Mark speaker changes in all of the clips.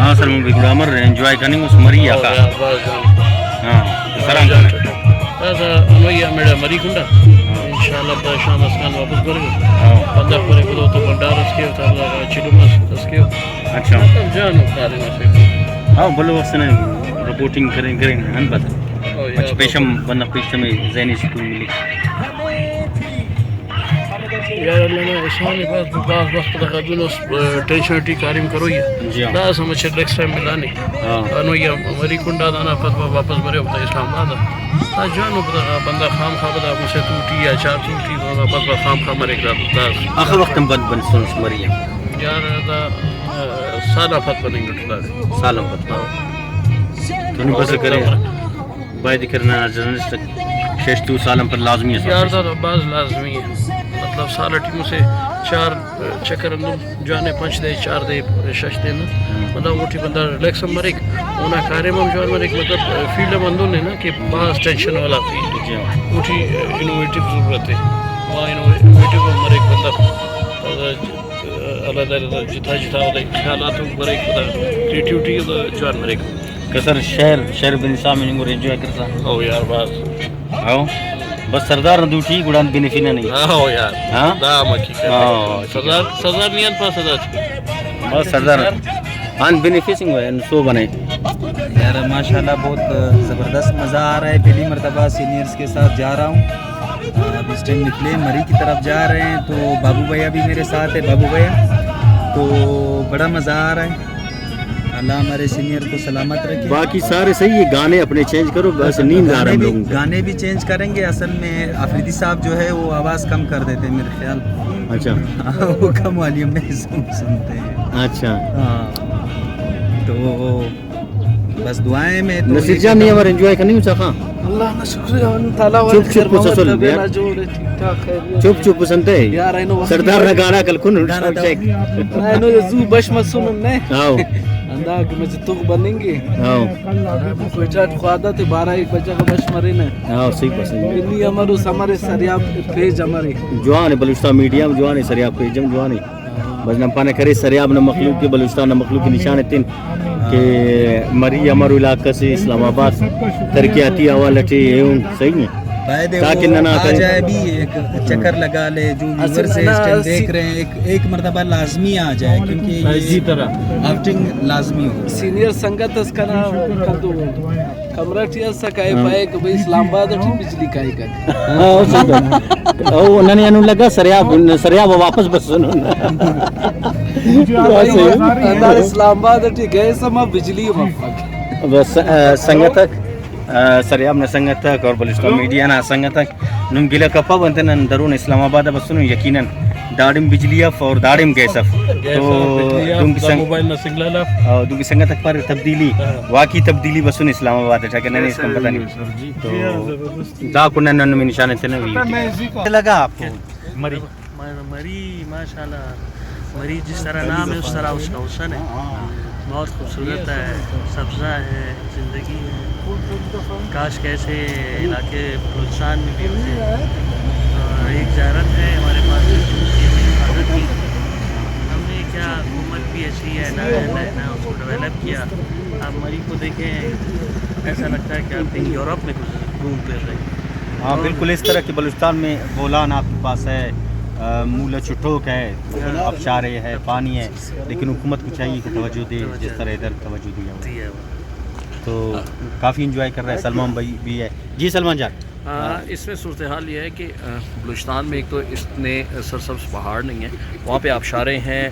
Speaker 1: हाँ सर मैं बिगड़ा मर एंजॉय करने में मरी आका हाँ सलाम
Speaker 2: هذا أنوية من مريكوندا إن شاء الله بشام أسكان واپس करेंगे पंद्रह पर एक दो तो भंडार उसके उतार लगा चिड़ुमस उसके
Speaker 1: अच्छा
Speaker 2: तब जानो कार्य में से
Speaker 1: हाँ बोलो वक्त ने रिपोर्टिंग करेंगे हन बता अच्छा पेशम बना पेशम में ज़हनी सुकून मिली
Speaker 2: यार अल्लाह ने आसान बात वक्त लगा दोनों टेंशन टी कार्य में करो ये ना समझ नेक्स्ट टाइम मिला नहीं अनोया मरीकुंडा दाना फतवा वापस भरे होता इस्लामाबाद جانو بندہ خام خواہ بدا مجھے ٹوٹی یا چار ٹوٹی تو بس خام خواہ مرے گا
Speaker 1: آخر وقت بند بند سنس مریم
Speaker 2: یار دا سالہ فت بنیں گے
Speaker 1: سالہ فت تو نہیں بس کرے باید کرنا جرنلسٹ شیشتو سالم پر لازمی ہے
Speaker 2: یار دا بعض لازمی ہے مطلب سالہ ٹیموں سے چار چکر اندر جانے پنچ دے چار دے شش دے نا مطلب وٹی بندہ ریلیکس مرے اونا کارے میں جوان مرے مطلب فیلڈ بندوں نے نا کہ بعض ٹینشن والا فیلڈ وٹی انوویٹیو ضرورت ہے وہاں انوویٹیو مرے بندہ اللہ تعالیٰ جتا جتا ہوتا ہے خیالات مرے کریٹیوٹی جوان مرے
Speaker 1: کسر شہر بن سامنے نگو انجوائے کرتا
Speaker 2: او یار باز
Speaker 1: او بس سردار نہ دوٹھی گڑان بینیفینا نہیں
Speaker 2: او یار
Speaker 1: ہاں
Speaker 2: دا مکی سردار نیان پاس سردار
Speaker 1: بس سردار ہاں بینیفیسنگ ہوئے سو بنے
Speaker 3: یار ماشاءاللہ بہت زبردست مزہ آ رہا ہے پہلی مرتبہ سینئرز کے ساتھ جا رہا ہوں اب اس ٹائم نکلے مری کی طرف جا رہے ہیں تو بابو بھیا بھی میرے ساتھ ہے بابو بھیا تو بڑا مزہ آ رہا ہے اللہ ہمارے سینئر کو سلامت رکھے
Speaker 1: باقی سارے صحیح ہے گانے اپنے چینج کرو بس نیند آ رہا ہے
Speaker 3: گانے بھی چینج کریں گے اصل میں آفریدی صاحب جو ہے وہ آواز کم کر دیتے ہیں میرے خیال
Speaker 1: اچھا
Speaker 3: وہ کم والیوم میں سنتے ہیں
Speaker 1: اچھا
Speaker 3: ہاں تو بس دعائیں میں
Speaker 1: نصیر جان نہیں ہمارے انجوائے کرنے میں چاہاں
Speaker 2: اللہ نہ شکریہ تعالیٰ
Speaker 1: چپ چپ پسند چپ چپ پسند ہے سردار نہ گانا کل کن
Speaker 2: نو زو بش مسنن نے
Speaker 1: آو
Speaker 2: اندا کہ مجھے تو بنیں گے
Speaker 1: آو
Speaker 2: کوئی چاٹ خوادا تے 12 بجے کا بش مرے نا
Speaker 1: آو صحیح پسند
Speaker 2: انی ہمارو ہمارے سریاب پیج ہمارے
Speaker 1: جوان بلوچستان میڈیا میں جوان سریاب پیج میں جوان بس نہ پانے کرے سریاب نہ مخلوق کے بلوچستان نہ مخلوق کے نشان تین کہ مری ہمارو علاقہ سے اسلام آباد ترقیاتی حوالہ ٹی صحیح ہے
Speaker 3: تاکہ نہ آ جائے بھی ایک چکر لگا لے جو ویور سے اس ٹائم دیکھ رہے ہیں ایک مرتبہ لازمی آ جائے کیونکہ اسی طرح آؤٹنگ لازمی ہو
Speaker 2: سینئر سنگت اس کا نام کندو کمرہ ٹیا سکائے پائے کہ بھئی اسلام آباد اٹھی بجلی کائی کا
Speaker 1: او انہوں نے انہوں لگا سریاب واپس بس انہوں
Speaker 2: اسلام آباد اٹھی گئے سما بجلی مفق
Speaker 1: بس سنگت تک سریاب نہ سنگت تک اور بلوچستان میڈیا نہ سنگت تک نم گلا کپا بنتے نا درون اسلام آباد بس سنو یقیناً داڑم بجلی اف اور داڑم گیس اف تو
Speaker 2: موبائل نہ سگنل اف
Speaker 1: دوسری سنگت تک پر تبدیلی واقعی تبدیلی بس سن اسلام آباد اٹھا کہ نہیں اس کو پتہ نہیں تو دا کنن نن میں نشان تھے نا
Speaker 3: لگا آپ کو
Speaker 2: مری ماشاءاللہ مری جس طرح نام ہے اس طرح اس کا حسن ہے بہت خوبصورت ہے سبزہ ہے زندگی ہے کاش کیسے علاقے بلوچستان میں بھی ہوتے ایک زیارت ہے ہمارے پاس حفاظت کی ہم نے کیا حکومت بھی ایسی ہے نہ اس کو ڈیولپ کیا آپ مری کو دیکھیں ایسا لگتا ہے کہ آپ کہیں یورپ میں گھوم پھر رہے ہیں
Speaker 1: ہاں بالکل اس طرح کہ بلوچستان میں بولان آپ کے پاس ہے مولا چٹوک ہے آبشارے ہے پانی ہے لیکن حکومت کو چاہیے کہ توجہ دے جس طرح ادھر توجہ دیا تو کافی انجوائے کر رہا ہے سلمان بھائی بھی ہے جی سلمان جان
Speaker 2: اس میں صورتحال یہ ہے کہ بلوچستان میں ایک تو اتنے سرسبز پہاڑ نہیں ہیں وہاں پہ آبشارے ہیں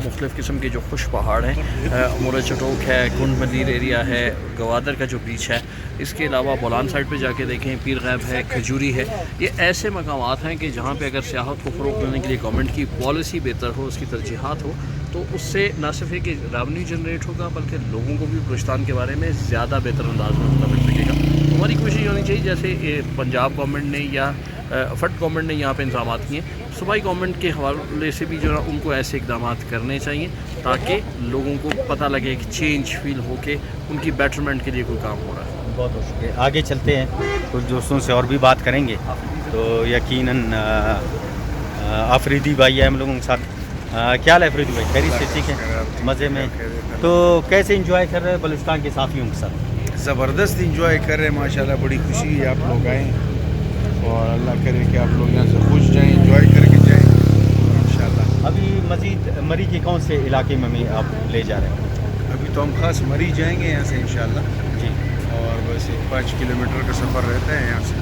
Speaker 2: مختلف قسم کے جو خوش پہاڑ ہیں مولا چٹوک ہے کنڈ مندیر ایریا ہے گوادر کا جو بیچ ہے اس کے علاوہ بولان سائڈ پہ جا کے دیکھیں پیر غیب ہے کھجوری ہے یہ ایسے مقامات ہیں کہ جہاں پہ اگر سیاحت کو فروغ دینے کے لیے گورنمنٹ کی پالیسی بہتر ہو اس کی ترجیحات ہو تو اس سے نہ صرف ہے کہ ریونیو جنریٹ ہوگا بلکہ لوگوں کو بھی بلوچستان کے بارے میں زیادہ بہتر انداز میں پتہ لگ سکے گا ہماری کوشش ہونی چاہیے جیسے پنجاب گورنمنٹ نے یا فٹ گورنمنٹ نے یہاں پہ انتظامات کیے ہیں صوبائی گورنمنت کے حوالے سے بھی جو ہے ان کو ایسے اقدامات کرنے چاہیے تاکہ لوگوں کو پتہ لگے کہ چینج فیل ہو کے ان کی بیٹرمنٹ کے لیے کوئی کام ہو رہا ہے
Speaker 1: بہت شکریہ آگے چلتے ہیں کچھ دوستوں سے اور بھی بات کریں گے تو یقیناً آفریدی بھائی ہے ہم لوگوں کے ساتھ क्या हाल है फरीद भाई, खैरियत से ठीक है, मज़े में? तो कैसे इंजॉय कर रहे हैं बलूचिस्तान के साथियों के साथ?
Speaker 4: ज़बरदस्त इंजॉय कर रहे हैं माशाल्लाह, बड़ी खुशी है आप लोग आए और अल्लाह करे कि आप लोग यहाँ से खुश जाएं, इंजॉय करके जाएं इंशाल्लाह।
Speaker 1: अभी मज़ीद मरी के कौन से इलाके में हमें आप ले जा रहे हैं?
Speaker 4: अभी तो हम खास मरी जाएंगे यहाँ से इंशाल्लाह,
Speaker 1: जी,
Speaker 4: और बस 5 किलोमीटर का सफ़र रहता है यहाँ से,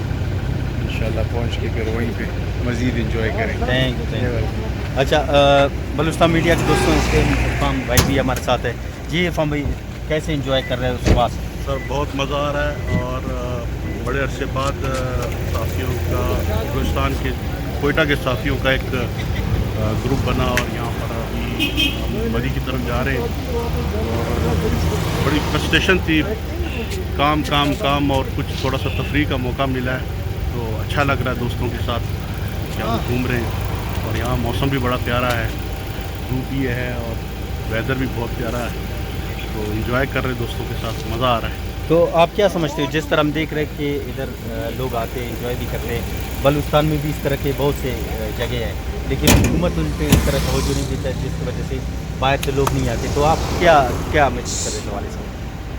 Speaker 4: इंशाल्लाह पहुँच के फिर वहीं पे मज़ीद इंजॉय करेंगे।
Speaker 1: Thank you. अच्छा, बलूचिस्तान मीडिया के दोस्तों, इसके इरफान भाई भी हमारे साथ है। जी इरफान भाई, कैसे इंजॉय कर रहे हैं सुबह से?
Speaker 5: सर बहुत मज़ा आ रहा है और बड़े अरसे बाद साथियों का, बलूचिस्तान के कोयटा के साथियों का एक ग्रुप बना और यहाँ पर अभी हम मरी की तरफ जा रहे हैं और बड़ी फ्रस्ट्रेशन थी, काम काम काम और कुछ थोड़ा सा तफरीह का मौका मिला है तो अच्छा लग रहा है दोस्तों के साथ कि हम घूम रहे हैं। और यहाँ मौसम भी बड़ा प्यारा है, धूप भी है और वेदर भी बहुत प्यारा है, तो एंजॉय कर रहे हैं दोस्तों के साथ, मज़ा आ रहा है।
Speaker 1: तो आप क्या समझते हो, जिस तरह हम देख रहे हैं कि इधर लोग आते हैं, एंजॉय भी करते हैं, बलूचिस्तान में भी इस तरह के बहुत से जगह हैं, लेकिन हुकूमत उन पर इस तरह तवज्जो नहीं देता है, जिसकी वजह से बाहर से लोग नहीं आते, तो आप क्या महसूस कर रहे हैं हवाले से?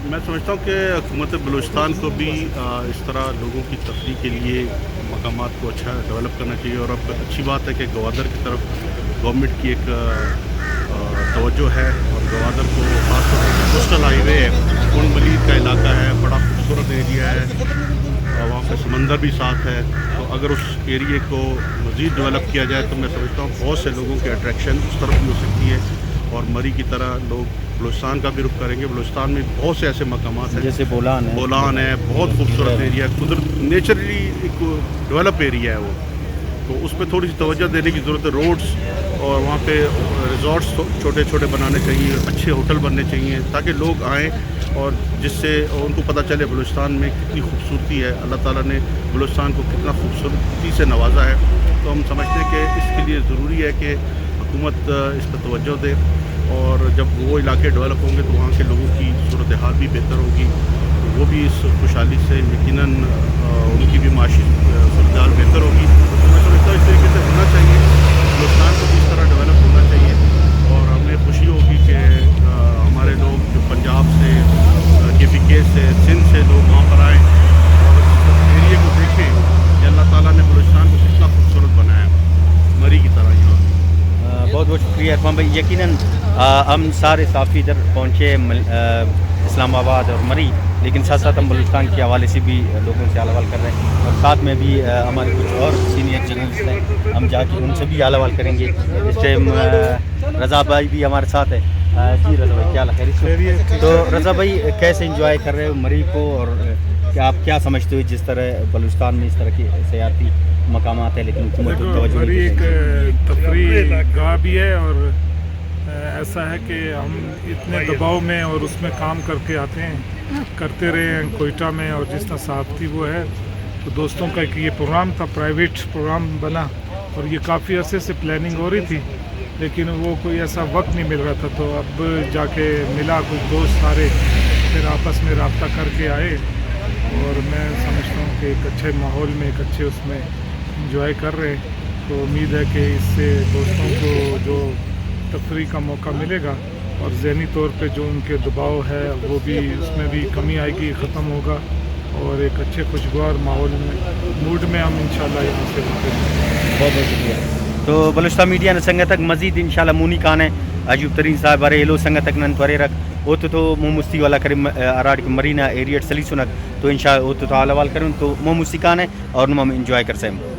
Speaker 5: मैं समझता हूँ कि हुकूमत बलूचिस्तान को भी इस तरह लोगों की तफरीह के लिए मकामात को अच्छा डेवलप करना चाहिए। और अब अच्छी बात है कि गवादर की तरफ गवर्नमेंट की एक तवज्जो है और गवादर को खास तौर पर कोस्टल हाईवे है, कुंड मलीर का इलाका है, बड़ा खूबसूरत एरिया है, वहाँ पे समंदर भी साथ है, तो अगर उस एरिए को मज़ीद डेवलप किया जाए तो मैं समझता हूँ बहुत से लोगों की अट्रैक्शन उस तरफ भी हो सकती है और मरी की तरह लोग बलूचिस्तान का भी रुख करेंगे। बलूचिस्तान में बहुत से ऐसे मकामात हैं,
Speaker 1: जैसे बोलान है,
Speaker 5: बहुत खूबसूरत एरिया है, कुदरत नेचुरली एक डेवलप एरिया है वो, तो उस पर थोड़ी सी तवज्जो देने की ज़रूरत है। रोड्स और वहाँ पे रिजॉर्ट्स छोटे छोटे बनाने चाहिए, अच्छे होटल बनने चाहिए ताकि लोग आएँ और जिससे उनको पता चले बलूचिस्तान में कितनी खूबसूरती है, अल्लाह ताला ने बलूचिस्तान को कितना खूबसूरती से नवाजा है। तो हम समझते हैं कि इसके लिए ज़रूरी है कि हुकूमत इस पर तवज्जो दे और जब वो इलाके डेवलप होंगे तो वहाँ के लोगों की सूरत हाल भी बेहतर होगी, तो वो भी इस खुशहाली से यकीनन उनकी भी माशी सूरत हाल बेहतर होगी। तो मैं समझता हूँ इस तरीके से होना चाहिए, बलूचिस्तान को भी इस तरह डेवलप होना चाहिए और हमें खुशी होगी कि हमारे लोग जो पंजाब से, KPK से, सिंध से लोग वहाँ पर आएँ और इस एरिए को देखें कि अल्लाह ताला ने बलूचिस्तान को कितना खूबसूरत बनाया मरी की तरह यहाँ।
Speaker 1: बहुत बहुत शुक्रिया इरफान भाई। यकीनन हम सारे साफ़ी इधर पहुँचे इस्लामाबाद और मरी, लेकिन साथ साथ हम बलूचिस्तान के हवाले से भी लोगों से हाल कर रहे हैं और साथ में भी हमारे कुछ और सीनियर जर्नलिस्ट हैं, हम जाके उनसे भी हाल करेंगे। इस टाइम रज़ा भाई भी हमारे साथ है। जी रज़ा भाई, क्या हाल है, खैरियत से? तो रज़ा भाई, कैसे इंजॉय कर रहे हो मरी को और आप क्या समझते हो जिस तरह बलूचिस्तान में इस तरह की सियाती मकामात है लेकिन हुकूमत तवज्जो नहीं
Speaker 6: एक तफरीह गाह भी है और ऐसा है कि हम इतने दबाव में और उसमें काम करके आते हैं, करते रहे हैं कोयटा में, और जिस तरह साहबती वो है तो दोस्तों का एक ये प्रोग्राम था, प्राइवेट प्रोग्राम बना और ये काफ़ी अरसे से प्लानिंग हो रही थी लेकिन वो कोई ऐसा वक्त नहीं मिल रहा था, तो अब जाके मिला, कुछ दोस्त सारे फिर आपस में रब्ता करके आए और मैं समझता हूँ कि एक अच्छे माहौल में, एक अच्छे उसमें इंजॉय कर रहे हैं। तो उम्मीद है कि इससे दोस्तों को जो तफरीह का मौका मिलेगा और ज़हनी तौर पे जो उनके दबाव है वो भी, उसमें भी कमी आएगी, ख़त्म होगा और एक अच्छे खुशगवार माहौल में, मूड में हम इंशाल्लाह यहाँ से
Speaker 1: बहुत बहुत शुक्रिया। तो बलूचिस्तान मीडिया ने संगतक मजीद इंशाल्लाह मूनी कान है अजूब तरीन साहब बारे हेलो संगतक नन त्वरे रख तो मोमुस्ती वाला करीम आराड के मरीना एरियट सली सुनक तो इंशाल्लाह तो हाल करूँ तो मोमुस्ती कान है और नुम इंजॉय कर सकें।